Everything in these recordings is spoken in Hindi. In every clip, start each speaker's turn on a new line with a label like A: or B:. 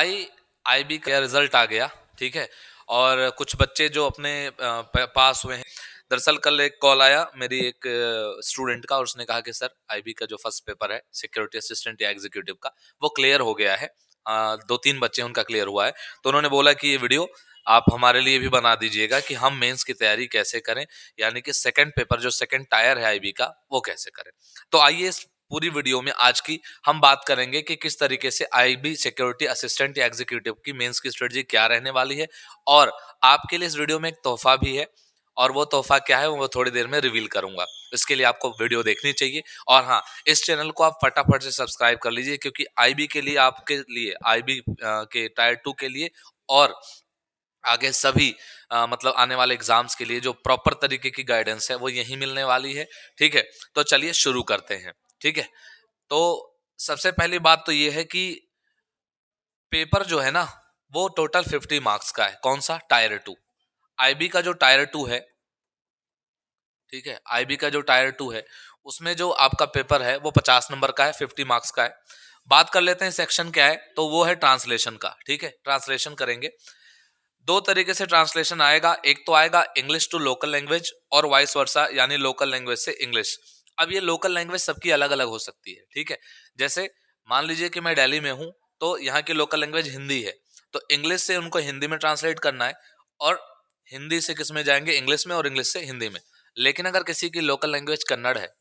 A: आईबी का रिजल्ट आ गया, ठीक है। और कुछ बच्चे जो अपने पास हुए हैं, दरअसल कल एक कॉल आया मेरी एक स्टूडेंट का, और उसने कहा कि सर आईबी का जो फर्स्ट पेपर है सिक्योरिटी असिस्टेंट या एग्जीक्यूटिव का, वो क्लियर हो गया है। 2-3 बच्चे उनका क्लियर हुआ है। तो उन्होंने बोला कि ये वीडियो आप हमारे लिए भी बना दीजिएगा कि हम मेंस की तैयारी कैसे करें, यानी कि सेकंड पेपर जो सेकंड टायर है आईबी का, वो कैसे करें। तो आइए इस पूरी वीडियो में आज की हम बात करेंगे कि किस तरीके से आईबी सिक्योरिटी असिस्टेंट या एग्जीक्यूटिव की मेंस की स्ट्रेटजी क्या रहने वाली है, और आपके लिए इस वीडियो में एक तोहफा भी है, और वो तोहफा क्या है वो थोड़ी देर में रिवील करूंगा। इसके लिए आपको वीडियो देखनी चाहिए, और हाँ, इस चैनल को आप फटाफट से सब्सक्राइब कर लीजिए, क्योंकि आईबी के लिए, आपके लिए, आईबी के टायर 2 के लिए और आगे सभी मतलब आने वाले एग्जाम्स के लिए जो प्रॉपर तरीके की गाइडेंस है वो यही मिलने वाली है, ठीक है। तो चलिए शुरू करते हैं, ठीक है। तो सबसे पहली बात तो ये है कि पेपर जो है ना, वो टोटल 50 मार्क्स का है। कौन सा? टायर 2। आईबी का जो टायर 2 है, ठीक है, आईबी का जो टायर 2 है, उसमें जो आपका पेपर है वो 50 नंबर का है, 50 मार्क्स का है। बात कर लेते हैं सेक्शन क्या है, तो वो है ट्रांसलेशन का, ठीक है। ट्रांसलेशन करेंगे। दो तरीके से ट्रांसलेशन आएगा, एक तो आएगा इंग्लिश टू लोकल लैंग्वेज और वाइस वर्सा, यानी लोकल लैंग्वेज से इंग्लिश। अब ये लोकल लैंग्वेज सबकी अलग अलग हो सकती है, ठीक है। जैसे मान लीजिए कि मैं दिल्ली में हूं, तो यहाँ की लोकल लैंग्वेज हिंदी है, तो इंग्लिश से उनको हिंदी में ट्रांसलेट करना है, और हिंदी से किस में जाएंगे? इंग्लिश में, और इंग्लिश से हिंदी में। लेकिन अगर किसी की लोकल लैंग्वेज कन्नड़ है,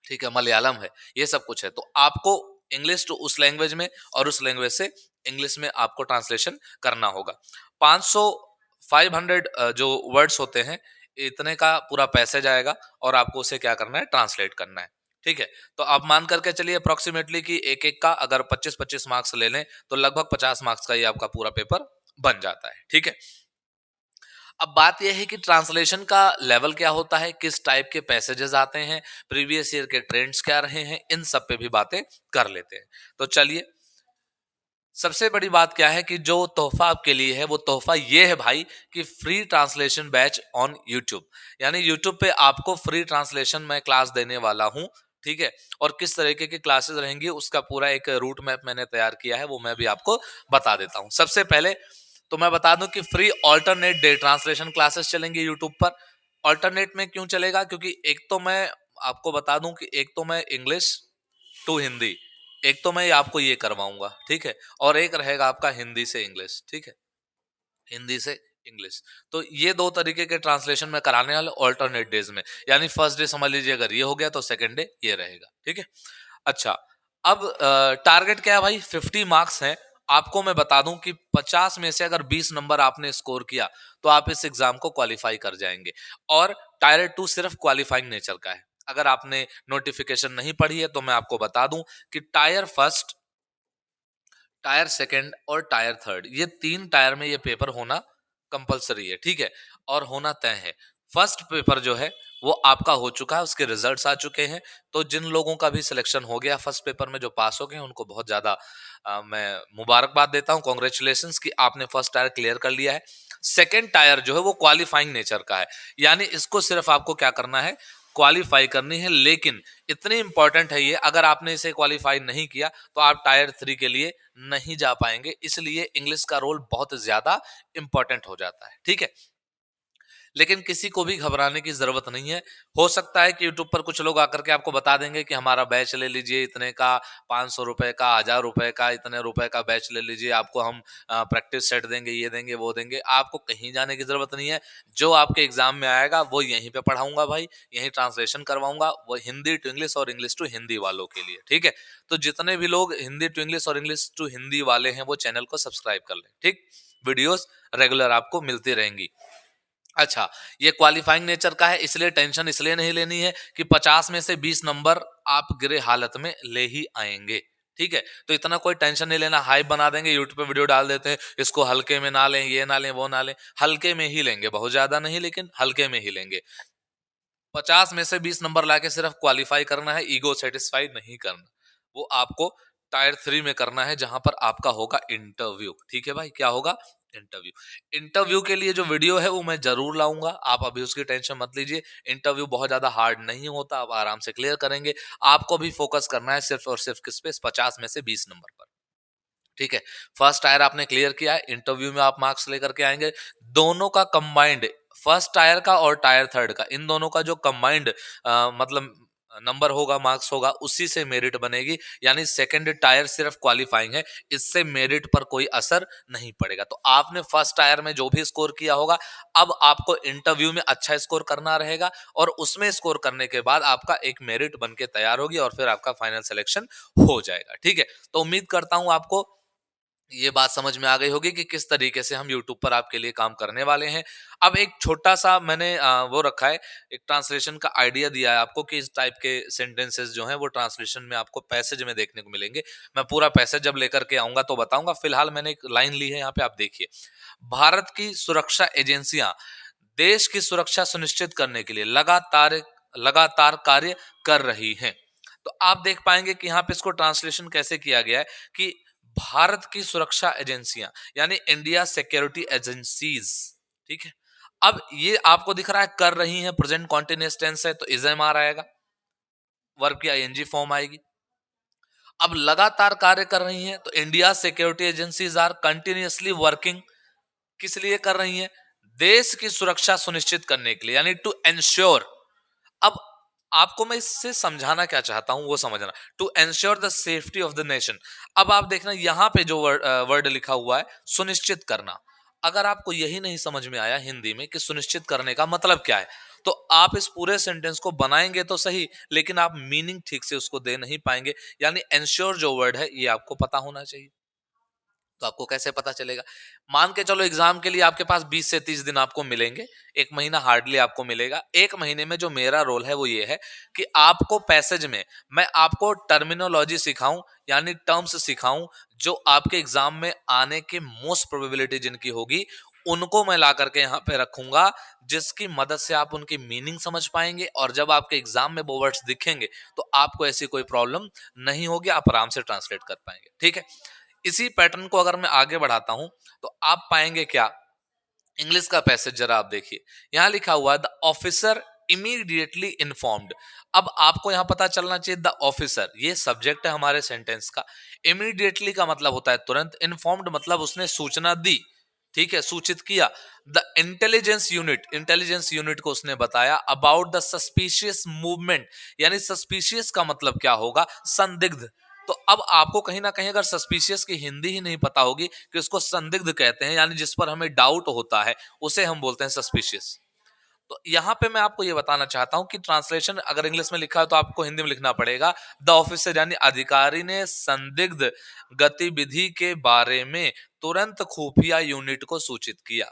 A: ठीक है, मलयालम है, ये सब कुछ है, तो आपको इंग्लिश टू उस लैंग्वेज में और उस लैंग्वेज से इंग्लिश में आपको ट्रांसलेशन करना होगा। 500 500 जो वर्ड्स होते हैं, इतने का पूरा पैसेज आएगा, और आपको उसे क्या करना है? ट्रांसलेट करना है, ठीक है। तो आप मान करके चलिए अप्रोक्सीमेटली कि एक एक का अगर 25-25 मार्क्स ले लें, तो लगभग 50 मार्क्स का ये आपका पूरा पेपर बन जाता है, ठीक है। अब बात यह है कि ट्रांसलेशन का लेवल क्या होता है, किस टाइप के पैसेजेस आते हैं, प्रीवियस ईयर के ट्रेंड्स क्या रहे हैं, इन सब पे भी बातें कर लेते हैं। तो चलिए, सबसे बड़ी बात क्या है कि जो तोहफा आपके लिए है, वो तोहफा ये है भाई, कि free translation batch on YouTube. यानी यूट्यूब पे आपको फ्री ट्रांसलेशन मैं क्लास देने वाला हूं, ठीक है। और किस तरीके की क्लासेस रहेंगी उसका पूरा एक रूट मैप मैंने तैयार किया है, वो मैं भी आपको बता देता हूं। सबसे पहले तो मैं बता दूं कि free alternate day translation classes चलेंगे यूट्यूब पर। ऑल्टरनेट में क्यों चलेगा? क्योंकि एक तो मैं आपको बता दूं कि एक तो मैं इंग्लिश टू हिंदी, एक तो मैं आपको ये करवाऊंगा, ठीक है, और एक रहेगा आपका हिंदी से इंग्लिश, ठीक है, हिंदी से इंग्लिश। तो ये दो तरीके के ट्रांसलेशन में कराने वाले ऑल्टरनेट डेज में, यानी फर्स्ट डे समझ लीजिए अगर ये हो गया, तो सेकंड डे ये रहेगा, ठीक है। अच्छा, अब टारगेट क्या है भाई? 50 मार्क्स हैं। आपको मैं बता दूं कि 50 में से अगर 20 नंबर आपने स्कोर किया, तो आप इस एग्जाम को क्वालिफाई कर जाएंगे। और टायर 2 सिर्फ क्वालिफाइंग नेचर का है। अगर आपने नोटिफिकेशन नहीं पढ़ी है, तो मैं आपको बता दूं कि टायर फर्स्ट, टायर सेकंड और टायर थर्ड, ये 3 टायर में ये पेपर होना कंपलसरी है, ठीक है, और होना तय है। फर्स्ट पेपर जो है वो आपका हो चुका है, उसके रिजल्ट्स आ चुके हैं। तो जिन लोगों का भी सिलेक्शन हो गया फर्स्ट पेपर में, जो पास हो गए, उनको बहुत ज्यादा मैं मुबारकबाद देता हूं, कॉन्ग्रेचुलेशंस कि आपने फर्स्ट टायर क्लियर कर लिया है। सेकंड टायर जो है वो क्वालिफाइंग नेचर का है, यानी इसको सिर्फ आपको क्या करना है? क्वालिफाई करनी है। लेकिन इतनी इंपॉर्टेंट है ये, अगर आपने इसे क्वालिफाई नहीं किया, तो आप टायर 3 के लिए नहीं जा पाएंगे। इसलिए इंग्लिश का रोल बहुत ज्यादा इंपॉर्टेंट हो जाता है, ठीक है। लेकिन किसी को भी घबराने की जरूरत नहीं है। हो सकता है कि यूट्यूब पर कुछ लोग आकर के आपको बता देंगे कि हमारा बैच ले लीजिए, इतने का, 500 रुपए का, 1000 रुपए का, इतने रुपए का बैच ले लीजिए, आपको हम प्रैक्टिस सेट देंगे, ये देंगे, वो देंगे। आपको कहीं जाने की जरूरत नहीं है। जो आपके एग्जाम में आएगा वो यहीं पे पढ़ाऊंगा भाई, यहीं ट्रांसलेशन करवाऊंगा, वो हिंदी टू इंग्लिश और इंग्लिश टू हिंदी वालों के लिए, ठीक है। तो जितने भी लोग हिंदी टू इंग्लिश और इंग्लिश टू हिंदी वाले हैं, वो चैनल को सब्सक्राइब कर लें, ठीक। वीडियोस रेगुलर आपको मिलती रहेंगी। अच्छा, ये क्वालिफाइंग नेचर का है, इसलिए टेंशन इसलिए नहीं लेनी है कि 50 में से 20 नंबर आप गिरे हालत में ले ही आएंगे, ठीक है। तो इतना कोई टेंशन नहीं लेना। हाइप बना देंगे, यूट्यूब पे वीडियो डाल देते हैं, इसको हल्के में ना लें, ये ना लें, वो ना लें। हल्के में ही लेंगे, बहुत ज्यादा नहीं, लेकिन हल्के में ही लेंगे। 50 में से 20 नंबर लाके सिर्फ क्वालिफाई करना है, ईगो सेटिस्फाई नहीं करना। वो आपको टायर 3 में करना है, जहां पर आपका होगा इंटरव्यू, ठीक है भाई। क्या होगा? इंटरव्यू। इंटरव्यू के लिए जो वीडियो है वो मैं जरूर लाऊंगा, आप अभी उसकी टेंशन मत लीजिए। इंटरव्यू बहुत ज्यादा हार्ड नहीं होता, आप आराम से क्लियर करेंगे। आपको भी फोकस करना है सिर्फ और सिर्फ किस पे? 50 में से 20 नंबर पर। ठीक है, फर्स्ट टायर आपने क्लियर किया है, इंटरव्यू में आप मार्क्स लेकर के आएंगे। दोनों का कंबाइंड, फर्स्ट टायर का और टायर थर्ड का, इन दोनों का जो कंबाइंड मतलब नंबर होगा, मार्क्स होगा, उसी से मेरिट बनेगी। यानी सेकंड टायर सिर्फ क्वालिफाइंग है, इससे मेरिट पर कोई असर नहीं पड़ेगा। तो आपने फर्स्ट टायर में जो भी स्कोर किया होगा, अब आपको इंटरव्यू में अच्छा स्कोर करना रहेगा, और उसमें स्कोर करने के बाद आपका एक मेरिट बन के तैयार होगी, और फिर आपका फाइनल सिलेक्शन हो जाएगा। ठीक है, तो उम्मीद करता हूं आपको ये बात समझ में आ गई होगी कि किस तरीके से हम YouTube पर आपके लिए काम करने वाले हैं। अब एक छोटा सा मैंने वो रखा है, एक ट्रांसलेशन का आइडिया दिया है आपको कि इस टाइप के सेंटेंसेस जो हैं वो ट्रांसलेशन में आपको पैसेज में देखने को मिलेंगे। मैं पूरा पैसेज जब लेकर के आऊंगा तो बताऊंगा। फिलहाल मैंने एक लाइन ली है, यहाँ पे आप देखिए। भारत की सुरक्षा एजेंसियां देश की सुरक्षा सुनिश्चित करने के लिए लगातार लगातार कार्य कर रही हैं। तो आप देख पाएंगे कि यहाँ पे इसको ट्रांसलेशन कैसे किया गया है कि भारत की सुरक्षा एजेंसियां, यानी इंडिया सिक्योरिटी एजेंसीज। ठीक है, अब ये आपको दिख रहा है कर रही हैं, प्रेजेंट कॉन्टिन्यूअस टेंस है, तो इज एम आर आएगा, वर्ब की आईएनजी फॉर्म आएगी। अब लगातार कार्य कर रही हैं, तो India security agencies are continuously working. किस लिए कर रही हैं? देश की सुरक्षा सुनिश्चित करने के लिए, यानी टू एंश्योर। अब आपको मैं इससे समझाना क्या चाहता हूं वो समझना, to ensure the safety of the nation. अब आप देखना यहां पे जो वर्ड लिखा हुआ है सुनिश्चित करना, अगर आपको यही नहीं समझ में आया हिंदी में कि सुनिश्चित करने का मतलब क्या है, तो आप इस पूरे सेंटेंस को बनाएंगे तो सही, लेकिन आप मीनिंग ठीक से उसको दे नहीं पाएंगे। यानी एंश्योर जो वर्ड है ये आपको पता होना चाहिए। तो आपको कैसे पता चलेगा? मान के चलो एग्जाम के लिए आपके पास 20 से 30 दिन आपको मिलेंगे, एक महीना हार्डली आपको मिलेगा। एक महीने में जो मेरा रोल है वो ये है कि आपको पैसेज में मैं आपको टर्मिनोलॉजी सिखाऊं, यानी टर्म्स सिखाऊं, जो आपके एग्जाम में आने की मोस्ट प्रोबेबिलिटी जिनकी होगी, उनको मैं ला करके यहाँ पे रखूंगा, जिसकी मदद से आप उनकी मीनिंग समझ पाएंगे, और जब आपके एग्जाम में वो वर्ड्स दिखेंगे तो आपको ऐसी कोई प्रॉब्लम नहीं होगी, आप आराम से ट्रांसलेट कर पाएंगे। ठीक है, इसी पैटर्न को अगर मैं आगे बढ़ाता हूं तो आप पाएंगे क्या, इंग्लिश का पैसेज जरा आप देखिए। यहां लिखा हुआ है द ऑफिसर इमीडिएटली इन्फॉर्म्ड। अब आपको यहां पता चलना चाहिए द ऑफिसर ये सब्जेक्ट है हमारे सेंटेंस का। इमीडिएटली का मतलब होता है तुरंत, इन्फॉर्म्ड मतलब उसने सूचना दी, ठीक है, सूचित किया। द इंटेलिजेंस यूनिट को उसने बताया अबाउट द सस्पिशियस मूवमेंट, यानी सस्पिशियस का मतलब क्या होगा, संदिग्ध। तो अब आपको कहीं ना कहीं अगर सस्पिशियस की हिंदी ही नहीं पता होगी कि उसको संदिग्ध कहते हैं, यानी जिस पर हमें डाउट होता है उसे हम बोलते हैं सस्पिशियस। तो यहां पे मैं आपको ये बताना चाहता हूं कि ट्रांसलेशन अगर इंग्लिश में लिखा है तो आपको हिंदी में लिखना पड़ेगा द ऑफिसर, यानी अधिकारी ने संदिग्ध गतिविधि के बारे में तुरंत खुफिया यूनिट को सूचित किया।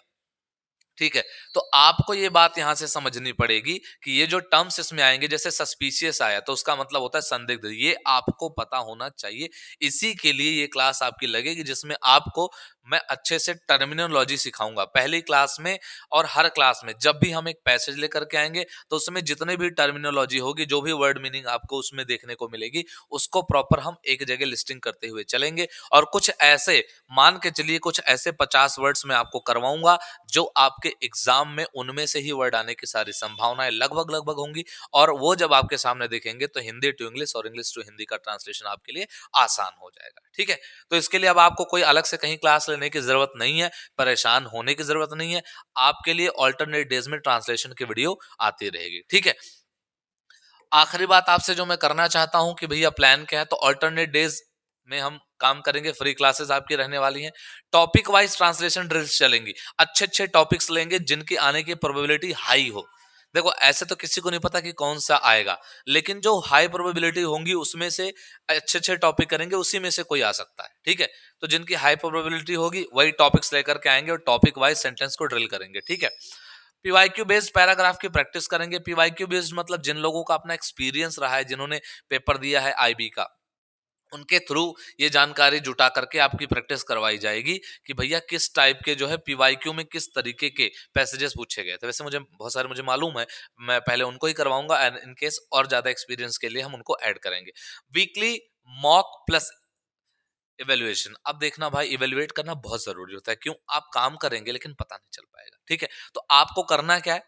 A: ठीक है, तो आपको ये बात यहां से समझनी पड़ेगी कि ये जो टर्म्स इसमें आएंगे, जैसे सस्पिशियस आया तो उसका मतलब होता है संदिग्ध, ये आपको पता होना चाहिए। इसी के लिए ये क्लास आपकी लगेगी जिसमें आपको मैं अच्छे से टर्मिनोलॉजी सिखाऊंगा पहली क्लास में। और हर क्लास में जब भी हम एक पैसेज लेकर के आएंगे तो उसमें जितने भी टर्मिनोलॉजी होगी, जो भी वर्ड मीनिंग आपको उसमें देखने को मिलेगी, उसको प्रॉपर हम एक जगह लिस्टिंग करते हुए चलेंगे। और कुछ ऐसे, मान के चलिए कुछ ऐसे 50 वर्ड्स में आपको करवाऊंगा जो आपके एग्जाम में उनमें से ही वर्ड आने की सारी संभावनाएं लगभग लगभग होंगी। और वो जब आपके सामने दिखेंगे तो हिंदी टू इंग्लिश और इंग्लिश टू हिंदी का ट्रांसलेशन आपके लिए आसान हो जाएगा। ठीक है, तो इसके लिए अब आपको कोई अलग से कहीं क्लास लेने की जरूरत नहीं है, परेशान होने की जरूरत नहीं है। आपके लिए ऑल्टरनेट डेज में ट्रांसलेशन की वीडियो आती रहेगी। ठीक है, आखिरी बात आपसे जो मैं करना चाहता हूं कि भैया प्लान क्या है, तो ऑल्टरनेट डेज में हम काम करेंगे, फ्री क्लासेस आपकी रहने वाली हैं। टॉपिक वाइज ट्रांसलेशन ड्रिल्स चलेंगी, अच्छे अच्छे टॉपिक्स लेंगे जिनकी आने की प्रोबेबिलिटी हाई हो। देखो ऐसे तो किसी को नहीं पता कि कौन सा आएगा, लेकिन जो हाई प्रोबेबिलिटी होंगी उसमें से अच्छे अच्छे टॉपिक करेंगे, उसी में से कोई आ सकता है। ठीक है, तो जिनकी हाई प्रोबेबिलिटी होगी वही टॉपिक्स लेकर के आएंगे और टॉपिक वाइज सेंटेंस को ड्रिल करेंगे। ठीक है, पीवाईक्यू बेस्ड पैराग्राफ की प्रैक्टिस करेंगे। पीवाईक्यू बेस्ड मतलब जिन लोगों का अपना एक्सपीरियंस रहा है, जिन्होंने पेपर दिया है आईबी का, उनके थ्रू ये जानकारी जुटा करके आपकी प्रैक्टिस करवाई जाएगी कि भैया किस टाइप के जो है पीवाईक्यू में किस तरीके के पैसेजेस पूछे गए थे। वैसे मुझे बहुत सारे मुझे मालूम है, मैं पहले उनको ही करवाऊंगा एंड इन केस और ज्यादा एक्सपीरियंस के लिए हम उनको ऐड करेंगे। Weekly mock plus evaluation. अब देखना भाई, इवेल्युएट करना बहुत जरूरी होता है। क्यों? आप काम करेंगे लेकिन पता नहीं चल पाएगा। ठीक है, तो आपको करना क्या है,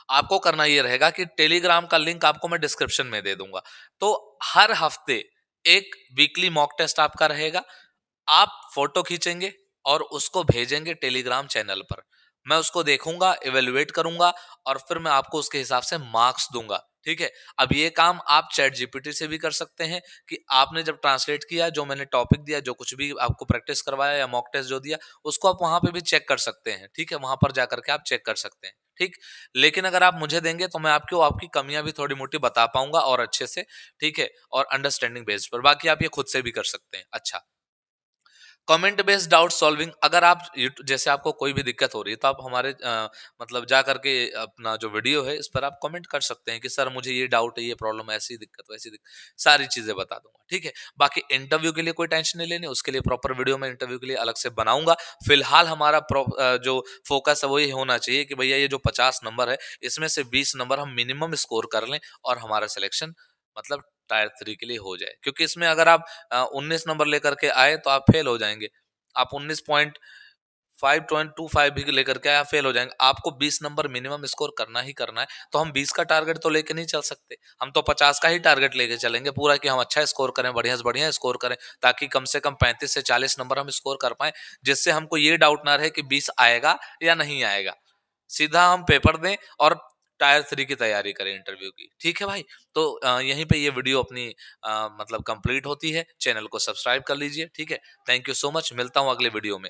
A: आपको करना ये रहेगा कि टेलीग्राम का लिंक आपको मैं डिस्क्रिप्शन में दे दूंगा। तो हर हफ्ते एक वीकली मॉक टेस्ट आपका रहेगा। आप फोटो खींचेंगे और उसको भेजेंगे टेलीग्राम चैनल पर। मैं उसको देखूंगा, इवेल्युएट करूंगा और फिर मैं आपको उसके हिसाब से मार्क्स दूंगा। ठीक है। अब ये काम आप चैट जीपीटी से भी कर सकते हैं कि आपने जब ट्रांसलेट किया, जो मैंने टॉपिक दिया, जो कुछ भी आपको प्रैक्टिस करवाया या मॉक टेस्ट जो दिया, उसको आप वहां पे भी चेक कर सकते हैं। ठीक है, वहां पर जाकर के आप चेक कर सकते हैं। ठीक। लेकिन अगर आप मुझे देंगे तो मैं आपको आपकी कमियां भी थोड़ी मोटी बता पाऊंगा और अच्छे से। ठीक है। और अंडरस्टैंडिंग बेस्ड पर, बाकी आप ये खुद से भी कर सकते हैं। अच्छा, कमेंट बेस्ड डाउट सॉल्विंग, अगर आप जैसे आपको कोई भी दिक्कत हो रही है तो आप हमारे मतलब जा करके अपना जो वीडियो है इस पर आप कमेंट कर सकते हैं कि सर मुझे ये डाउट है, ये प्रॉब्लम, ऐसी दिक्कत, वैसी दिक्कत, सारी चीजें बता दूंगा। ठीक है। बाकी इंटरव्यू के लिए कोई टेंशन नहीं लेनी, उसके लिए प्रॉपर वीडियो मैं इंटरव्यू के लिए अलग से बनाऊंगा। फिलहाल हमारा जो फोकस है वो ये होना चाहिए कि भैया ये जो 50 नंबर है इसमें से 20 नंबर हम मिनिमम स्कोर कर लें और हमारा सिलेक्शन मतलब टायर 3 के लिए हो जाए। क्योंकि इसमें अगर आप 19 नंबर लेकर के आए तो आप फेल हो जाएंगे। आप 19.525 भी लेकर के आए, आप फेल हो जाएंगे। आपको 20 नंबर मिनिमम स्कोर करना ही करना है। तो हम 20 का टारगेट तो लेके नहीं चल सकते, हम तो 50 का ही टारगेट लेके चलेंगे पूरा, कि हम अच्छा स्कोर करें, बढ़िया से बढ़िया स्कोर करें, ताकि कम से कम 35 से 40 नंबर हम स्कोर कर पाए, जिससे हमको ये डाउट ना रहे कि 20 आएगा या नहीं आएगा। सीधा हम पेपर दें और टायर 3 की तैयारी करें इंटरव्यू की। ठीक है भाई। तो यहीं पे ये वीडियो अपनी मतलब कंप्लीट होती है। चैनल को सब्सक्राइब कर लीजिए। ठीक है। थैंक यू सो मच, मिलता हूँ अगले वीडियो में।